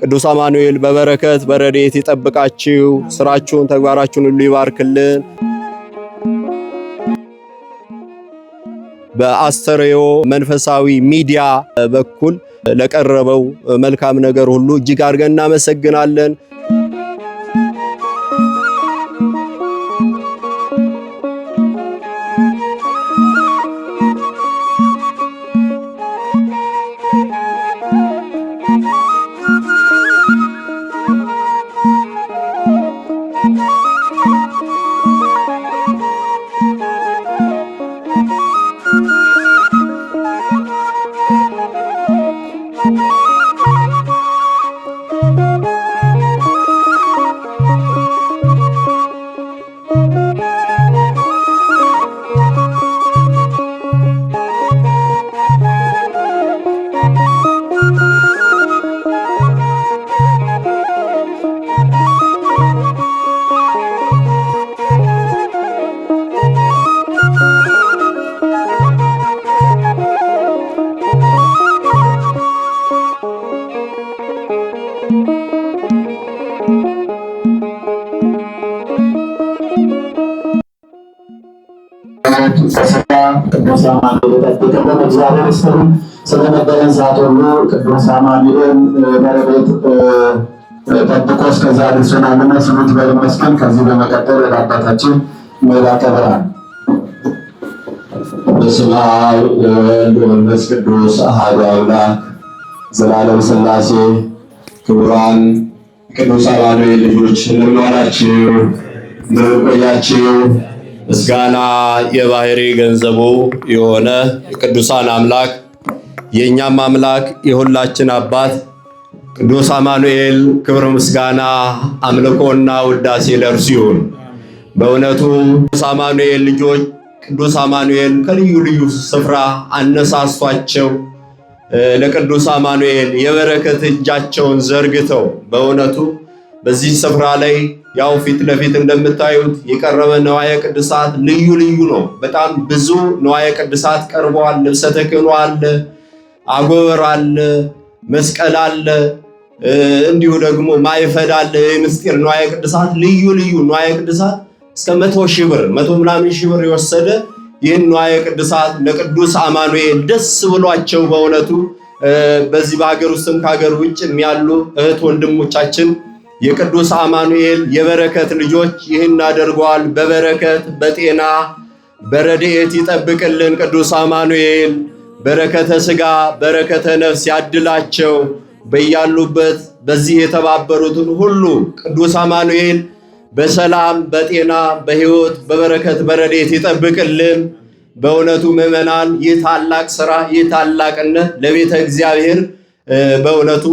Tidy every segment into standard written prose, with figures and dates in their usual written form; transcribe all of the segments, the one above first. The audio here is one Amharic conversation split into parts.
ቅዱስ አማኑኤል በበረከት በረድኤት ይጠብቃችሁ፣ ስራችሁን ተግባራችሁን ሁሉ ይባርክልን። በአስተርእዮ መንፈሳዊ ሚዲያ በኩል ለቀረበው መልካም ነገር ሁሉ እጅግ አድርገን እናመሰግናለን። ቅዱስ አማኑኤል ተጠብቀን እግዚአብሔር ይስጥልን። ስለነበረን ሰዓት ሁሉ ቅዱስ አማኑኤል በረድኤት ጠብቆ እስከዛ አድርሶናልና ስሙት በይመስገን። ከዚህ በመቀጠል ወደ አባታችን መልአከ ብርሃን በስመ አብ ወወልድ ወመንፈስ ቅዱስ አሐዱ አምላክ ዘላለም ሥላሴ። ክቡራን ቅዱስ አማኑኤል ልጆች እንደምን ዋላችሁ? እንደምን ቆያችሁ? ምስጋና የባህሪ ገንዘቡ የሆነ የቅዱሳን አምላክ የእኛም አምላክ የሁላችን አባት ቅዱስ አማኑኤል ክብር ምስጋና አምልኮና ውዳሴ ለእርሱ ይሁን። በእውነቱ ቅዱስ አማኑኤል ልጆች ቅዱስ አማኑኤል ከልዩ ልዩ ስፍራ አነሳስቷቸው ለቅዱስ አማኑኤል የበረከት እጃቸውን ዘርግተው በእውነቱ በዚህ ስፍራ ላይ ያው ፊት ለፊት እንደምታዩት የቀረበ ንዋየ ቅድሳት ልዩ ልዩ ነው። በጣም ብዙ ንዋየ ቅድሳት ቀርበዋል። ልብሰ ተክህኖ አለ፣ አጎበር አለ፣ መስቀል አለ፣ እንዲሁ ደግሞ ማይፈድ አለ። የምስጢር ንዋየ ቅድሳት ልዩ ልዩ ንዋየ ቅድሳት እስከ 100,000 ብር 100 ምናምን ሺህ ብር የወሰደ ይህን ንዋየ ቅድሳት ለቅዱስ አማኑኤል ደስ ብሏቸው በእውነቱ በዚህ በሀገር ውስጥም ከሀገር ውጭም ያሉ እህት ወንድሞቻችን የቅዱስ አማኑኤል የበረከት ልጆች ይህን አድርገዋል። በበረከት በጤና በረድኤት ይጠብቅልን ቅዱስ አማኑኤል። በረከተ ሥጋ በረከተ ነፍስ ያድላቸው። በያሉበት በዚህ የተባበሩትን ሁሉ ቅዱስ አማኑኤል በሰላም በጤና በሕይወት በበረከት በረድኤት ይጠብቅልን። በእውነቱ ምዕመናን ይህ ታላቅ ሥራ ይህ ታላቅነት ለቤተ እግዚአብሔር በእውነቱ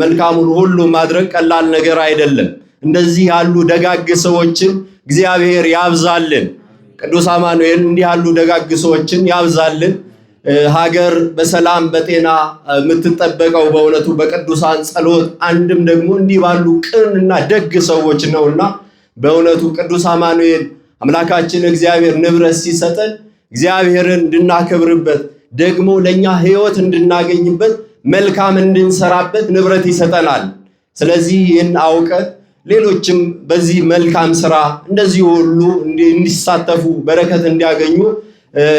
መልካሙን ሁሉ ማድረግ ቀላል ነገር አይደለም። እንደዚህ ያሉ ደጋግ ሰዎችን እግዚአብሔር ያብዛልን። ቅዱስ አማኑኤል እንዲህ ያሉ ደጋግ ሰዎችን ያብዛልን። ሀገር በሰላም በጤና የምትጠበቀው በእውነቱ በቅዱሳን ጸሎት አንድም ደግሞ እንዲህ ባሉ ቅንና ደግ ሰዎች ነውና በእውነቱ ቅዱስ አማኑኤል አምላካችን እግዚአብሔር ንብረት ሲሰጠን እግዚአብሔርን እንድናከብርበት ደግሞ ለኛ ሕይወት እንድናገኝበት መልካም እንድንሰራበት ንብረት ይሰጠናል። ስለዚህ ይህን አውቀን ሌሎችም በዚህ መልካም ስራ እንደዚህ ሁሉ እንዲሳተፉ በረከት እንዲያገኙ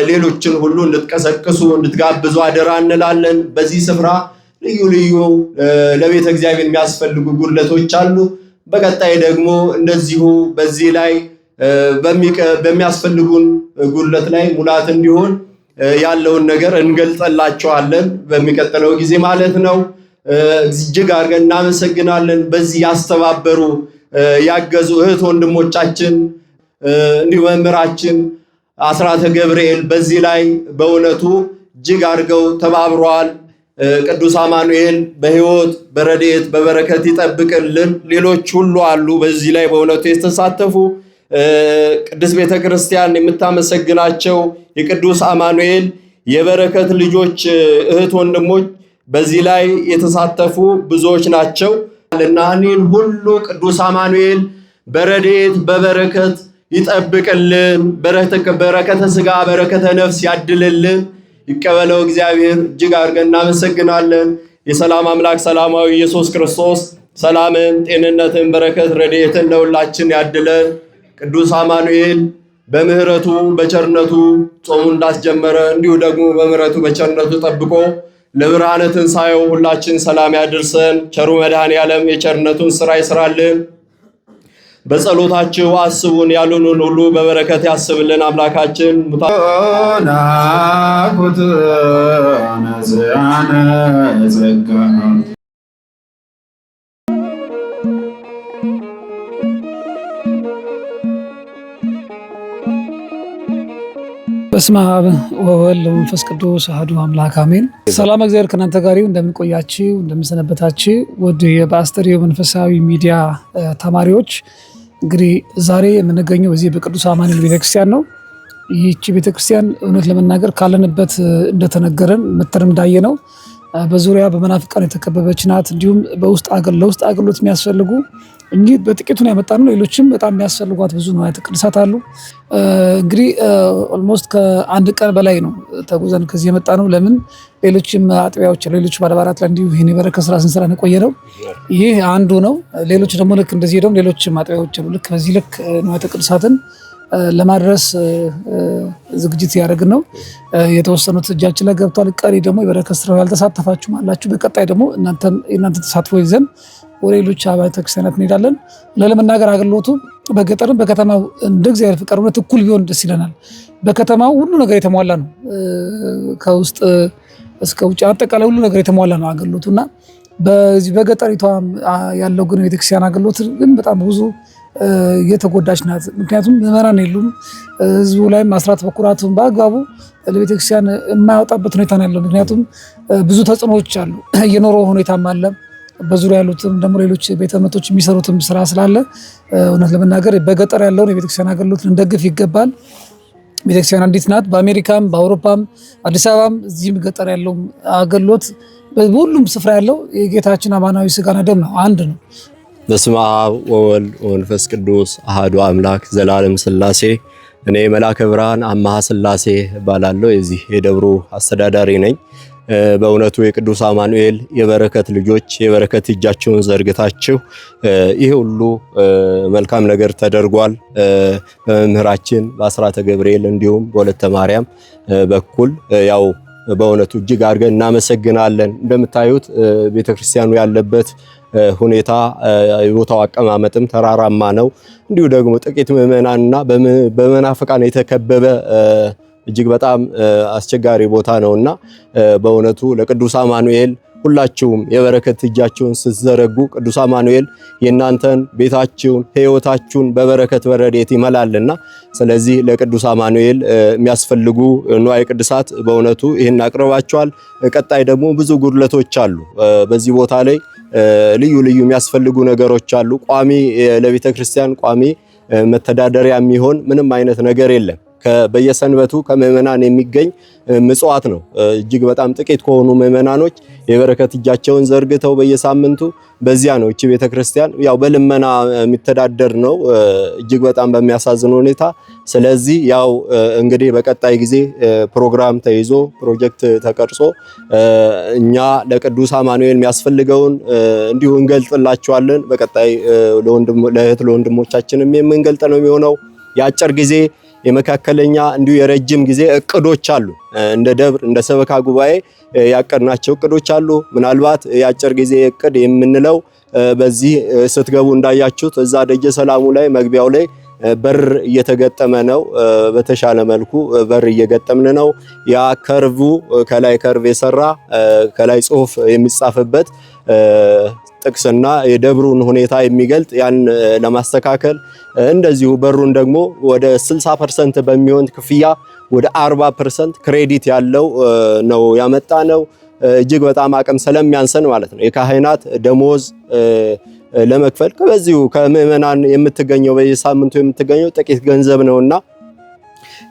ሌሎችን ሁሉ እንድትቀሰቅሱ እንድትጋብዙ አደራ እንላለን። በዚህ ስፍራ ልዩ ልዩ ለቤተ እግዚአብሔር የሚያስፈልጉ ጉድለቶች አሉ። በቀጣይ ደግሞ እንደዚሁ በዚህ ላይ በሚያስፈልጉን ጉድለት ላይ ሙላት እንዲሆን ያለውን ነገር እንገልጸላቸዋለን በሚቀጥለው ጊዜ ማለት ነው። እጅግ አድርገን እናመሰግናለን። በዚህ ያስተባበሩ ያገዙ እህት ወንድሞቻችን እንዲሁ መምህራችን አስራተ ገብርኤል በዚህ ላይ በእውነቱ እጅግ አድርገው ተባብረዋል። ቅዱስ አማኑኤል በሕይወት በረድኤት በበረከት ይጠብቅልን። ሌሎች ሁሉ አሉ በዚህ ላይ በእውነቱ የተሳተፉ ቅድስት ቤተ ክርስቲያን የምታመሰግናቸው የቅዱስ አማኑኤል የበረከት ልጆች እህት ወንድሞች በዚህ ላይ የተሳተፉ ብዙዎች ናቸው እና እኔን ሁሉ ቅዱስ አማኑኤል በረድኤት በበረከት ይጠብቅልን። በረከተ ሥጋ በረከተ ነፍስ ያድልልን። ይቀበለው እግዚአብሔር። እጅግ አድርገን እናመሰግናለን። የሰላም አምላክ ሰላማዊ ኢየሱስ ክርስቶስ ሰላምን፣ ጤንነትን፣ በረከት፣ ረድኤትን ለሁላችን ያድለን። ቅዱስ አማኑኤል በምህረቱ በቸርነቱ ጾሙ እንዳስጀመረ እንዲሁ ደግሞ በምህረቱ በቸርነቱ ጠብቆ ለብርሃነ ትንሣኤው ሁላችን ሰላም ያድርሰን። ቸሩ መድኃኔዓለም የቸርነቱን ስራ ይስራልን። በጸሎታችሁ አስቡን ያሉንን ሁሉ በበረከት ያስብልን አምላካችን። በስመ አብ ወወልድ ወመንፈስ ቅዱስ አሐዱ አምላክ አሜን። ሰላም እግዚአብሔር ከእናንተ ጋር ይሁን። እንደምን ቆያችሁ? እንደምን ሰነበታችሁ? ወደ የበአስተርእዮ መንፈሳዊ ሚዲያ ተማሪዎች እንግዲህ ዛሬ የምንገኘው እዚህ በቅዱስ አማኑኤል ቤተክርስቲያን ነው። ይህቺ ቤተክርስቲያን እውነት ለመናገር ካለንበት እንደተነገረን መተር እንዳየ ነው በዙሪያ በመናፍቃን የተከበበች ናት። እንዲሁም ለውስጥ አገልግሎት የሚያስፈልጉ እንግዲህ በጥቂቱ ነው ያመጣነው። ሌሎችም በጣም የሚያስፈልጓት ብዙ ንዋያተ ቅድሳት አሉ። እንግዲህ ኦልሞስት ከአንድ ቀን በላይ ነው ተጉዘን ከዚህ የመጣ ነው። ለምን ሌሎችም አጥቢያዎች ሌሎች ባለባራት ላይ እንዲሁ ይሄን የበረከት ስራ ስንሰራ ነው የቆየ ነው። ይህ አንዱ ነው። ሌሎች ደግሞ ልክ እንደዚህ ደግሞ ሌሎችም አጥቢያዎች አሉ። ልክ በዚህ ልክ ንዋያተ ቅድሳትን ለማድረስ ዝግጅት ያደረግን ነው። የተወሰኑት እጃችን ላይ ገብቷል። ቀሪ ደግሞ የበረከት ስራው ያልተሳተፋችሁ አላችሁ። በቀጣይ ደግሞ እናንተ ተሳትፎ ይዘን ወደ ሌሎች አብያተ ክርስቲያናት እንሄዳለን። ለመናገር አገልግሎቱ በገጠርም በከተማው እንደ እግዚአብሔር ፍቃድ እውነት እኩል ቢሆን ደስ ይለናል። በከተማው ሁሉ ነገር የተሟላ ነው። ከውስጥ እስከ ውጭ አጠቃላይ ሁሉ ነገር የተሟላ ነው አገልግሎቱና በዚህ በገጠሪቷ ያለው ግን ቤተክርስቲያን አገልግሎት ግን በጣም ብዙ የተጎዳች ናት። ምክንያቱም ምዕመናን የሉም። ህዝቡ ላይም አስራት በኩራቱን በአግባቡ ለቤተክርስቲያን የማያወጣበት ሁኔታ ነው ያለው። ምክንያቱም ብዙ ተጽዕኖዎች አሉ። የኖሮ ሁኔታም አለ። በዙሪያ ያሉትም ደግሞ ሌሎች ቤተ እምነቶች የሚሰሩትም ስራ ስላለ እውነት ለመናገር በገጠር ያለውን የቤተክርስቲያን አገልግሎት እንደግፍ ይገባል። ቤተክርስቲያን አንዲት ናት። በአሜሪካም በአውሮፓም አዲስ አበባም እዚህም ገጠር ያለው አገልግሎት በሁሉም ስፍራ ያለው የጌታችን አማናዊ ስጋና ደም ነው፣ አንድ ነው። በስመ አብ ወወልድ ወመንፈስ ቅዱስ አሐዱ አምላክ ዘላለም ሥላሴ። እኔ መልአከ ብርሃን አምሃ ሥላሴ እባላለሁ። የዚህ የደብሩ አስተዳዳሪ ነኝ። በእውነቱ የቅዱስ አማኑኤል የበረከት ልጆች የበረከት እጃችሁን ዘርግታችሁ ይሄ ሁሉ መልካም ነገር ተደርጓል። በመምህራችን በአስራተ ገብርኤል እንዲሁም በወለተ ማርያም በኩል ያው በእውነቱ እጅግ አድርገን እናመሰግናለን። እንደምታዩት ቤተክርስቲያኑ ያለበት ሁኔታ የቦታው አቀማመጥም ተራራማ ነው። እንዲሁ ደግሞ ጥቂት ምዕመናንና በመናፍቃን የተከበበ እጅግ በጣም አስቸጋሪ ቦታ ነውና በእውነቱ ለቅዱስ አማኑኤል ሁላችሁም የበረከት እጃችሁን ስትዘረጉ ቅዱስ አማኑኤል የእናንተን ቤታችሁን ሕይወታችሁን በበረከት በረድኤት ይመላልና ስለዚህ ለቅዱስ አማኑኤል የሚያስፈልጉ ንዋየ ቅድሳት በእውነቱ ይህን አቅርባቸዋል። ቀጣይ ደግሞ ብዙ ጉድለቶች አሉ። በዚህ ቦታ ላይ ልዩ ልዩ የሚያስፈልጉ ነገሮች አሉ። ቋሚ ለቤተ ክርስቲያን ቋሚ መተዳደሪያ የሚሆን ምንም አይነት ነገር የለም። በየሰንበቱ ከምዕመናን የሚገኝ ምጽዋት ነው። እጅግ በጣም ጥቂት ከሆኑ ምዕመናኖች የበረከት እጃቸውን ዘርግተው በየሳምንቱ በዚያ ነው እቺ ቤተክርስቲያን ያው በልመና የሚተዳደር ነው እጅግ በጣም በሚያሳዝን ሁኔታ። ስለዚህ ያው እንግዲህ በቀጣይ ጊዜ ፕሮግራም ተይዞ ፕሮጀክት ተቀርጾ እኛ ለቅዱስ አማኑኤል የሚያስፈልገውን እንዲሁ እንገልጥላቸዋለን። በቀጣይ ለእህት ለወንድሞቻችንም የምንገልጥ ነው የሚሆነው። የአጭር ጊዜ የመካከለኛ እንዲሁ የረጅም ጊዜ እቅዶች አሉ። እንደ ደብር እንደ ሰበካ ጉባኤ ያቀድናቸው እቅዶች አሉ። ምናልባት የአጭር ጊዜ እቅድ የምንለው በዚህ ስትገቡ እንዳያችሁት እዛ ደጀ ሰላሙ ላይ መግቢያው ላይ በር እየተገጠመ ነው። በተሻለ መልኩ በር እየገጠምን ነው። ያ ከርቡ ከላይ ከርቭ የሰራ ከላይ ጽሑፍ የሚጻፍበት ጥቅስና የደብሩን ሁኔታ የሚገልጥ ያን ለማስተካከል እንደዚሁ በሩን ደግሞ ወደ 60% በሚሆን ክፍያ ወደ 40% ክሬዲት ያለው ነው ያመጣ ነው። እጅግ በጣም አቅም ስለሚያንሰን ማለት ነው የካህናት ደሞዝ ለመክፈል ከበዚሁ ከምዕመናን የምትገኘው በየሳምንቱ የምትገኘው ጥቂት ገንዘብ ነውና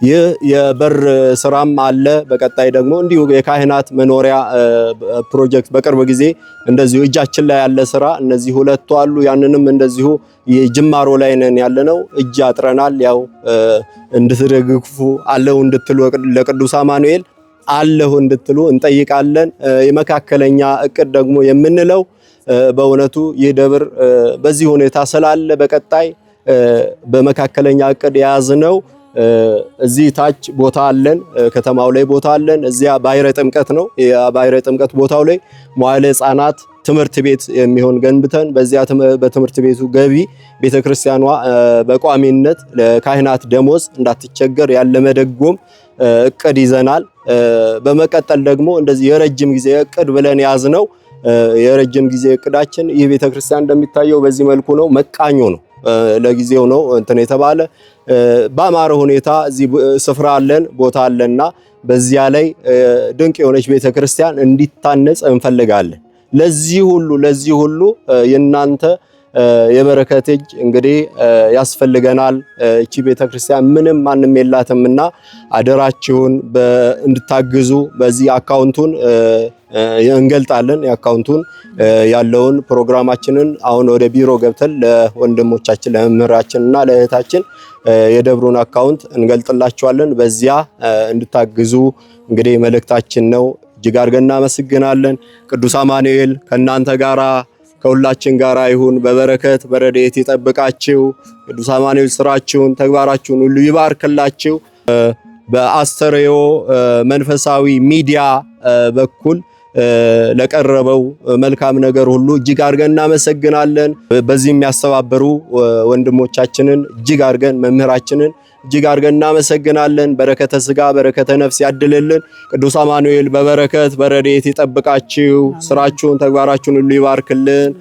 ይህ የበር ስራም አለ። በቀጣይ ደግሞ እንዲሁ የካህናት መኖሪያ ፕሮጀክት በቅርብ ጊዜ እንደዚሁ እጃችን ላይ ያለ ስራ እነዚህ ሁለቱ አሉ። ያንንም እንደዚሁ የጅማሮ ላይ ነን ያለነው። እጅ አጥረናል። ያው እንድትደግፉ አለው እንድትሉ ለቅዱስ አማኑኤል አለሁ እንድትሉ እንጠይቃለን። የመካከለኛ እቅድ ደግሞ የምንለው በእውነቱ ይህ ደብር በዚህ ሁኔታ ስላለ በቀጣይ በመካከለኛ እቅድ የያዝነው እዚህ ታች ቦታ አለን፣ ከተማው ላይ ቦታ አለን። እዚያ ባሕረ ጥምቀት ነው። የባሕረ ጥምቀት ቦታው ላይ መዋዕለ ሕፃናት ትምህርት ቤት የሚሆን ገንብተን በዚያ በትምህርት ቤቱ ገቢ ቤተክርስቲያኗ በቋሚነት ለካህናት ደሞዝ እንዳትቸገር ያለ መደጎም እቅድ ይዘናል። በመቀጠል ደግሞ እንደዚህ የረጅም ጊዜ እቅድ ብለን ያዝነው የረጅም ጊዜ እቅዳችን ይህ ቤተክርስቲያን እንደሚታየው በዚህ መልኩ ነው። መቃኞ ነው፣ ለጊዜው ነው እንትን የተባለ በአማረ ሁኔታ እዚህ ስፍራ አለን፣ ቦታ አለና በዚያ ላይ ድንቅ የሆነች ቤተክርስቲያን እንዲታነጽ እንፈልጋለን። ለዚህ ሁሉ የናንተ የበረከት እጅ እንግዲህ ያስፈልገናል። እቺ ቤተክርስቲያን ምንም ማንም የላትምና አደራችሁን እንድታግዙ በዚህ አካውንቱን እንገልጣለን። የአካውንቱን ያለውን ፕሮግራማችንን አሁን ወደ ቢሮ ገብተን ለወንድሞቻችን ለመምህራችንና ለእህታችን የደብሩን አካውንት እንገልጥላችኋለን። በዚያ እንድታግዙ እንግዲህ መልእክታችን ነው። እጅግ አድርገን እናመሰግናለን። ቅዱስ አማኑኤል ከእናንተ ጋራ ከሁላችን ጋራ ይሁን። በበረከት በረድኤት ይጠብቃችሁ። ቅዱስ አማኑኤል ስራችሁን ተግባራችሁን ሁሉ ይባርክላችሁ። በአስተርእዮ መንፈሳዊ ሚዲያ በኩል ለቀረበው መልካም ነገር ሁሉ እጅግ አድርገን እናመሰግናለን። በዚህ የሚያስተባበሩ ወንድሞቻችንን እጅግ አድርገን መምህራችንን እጅግ አድርገን እናመሰግናለን። በረከተ ስጋ በረከተ ነፍስ ያድልልን። ቅዱስ አማኑኤል በበረከት በረድኤት ይጠብቃችሁ። ስራችሁን ተግባራችሁን ሁሉ ይባርክልን።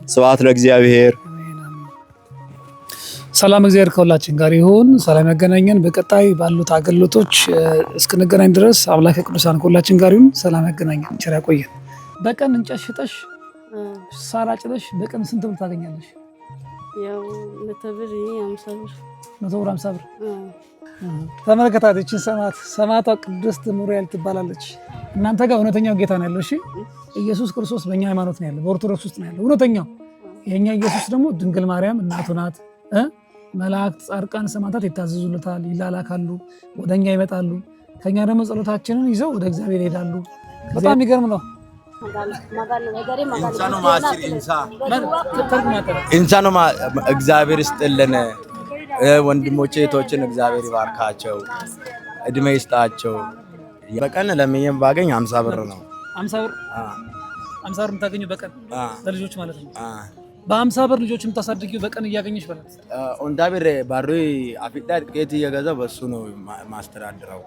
ስብሐት ለእግዚአብሔር። ሰላም እግዚአብሔር ከሁላችን ጋር ይሁን። ሰላም ያገናኘን። በቀጣይ ባሉት አገልግሎቶች እስክንገናኝ ድረስ አምላከ ቅዱሳን ከሁላችን ጋር ይሁን። ሰላም ያገናኘን። ቸር ያቆየን። በቀን እንጨት ሽጠሽ ሳር አጭደሽ በቀን ስንት ብር ታገኛለሽ? ያው ለተብር 50 ብር 150 ብር። ተመልከታት እቺ ሰማዕቷ ቅድስት ሙሪያል ትባላለች። እናንተ ጋር እውነተኛው ጌታ ነው ያለው። እሺ ኢየሱስ ክርስቶስ በእኛ ሃይማኖት ነው ያለው፣ በኦርቶዶክስ ውስጥ ነው ያለው እውነተኛው። የኛ ኢየሱስ ደግሞ ድንግል ማርያም እናቱ ናት። መላእክት፣ ጻድቃን፣ ሰማዕታት ይታዘዙለታል፣ ይላላካሉ፣ ወደኛ ይመጣሉ። ከኛ ደግሞ ጸሎታችንን ይዘው ወደ እግዚአብሔር ይሄዳሉ። በጣም የሚገርም ነው። ኢንሳኑ እግዚአብሔር ይስጥልን። ወንድሞቼ እህቶችን እግዚአብሔር ይባርካቸው፣ እድሜ ይስጣቸው። በቀን ለምኝም ባገኝ 50 ብር ነው። 50 ብር 50 ብር የምታገኘው በቀን ለልጆች ማለት ነው። በ50 ብር ልጆች የምታሳድጊው በቀን እያገኘሽ በላት ኦንዳብሬ ባሪ አፍዳ ጥቂት እየገዛ በሱ ነው ማስተዳድረው።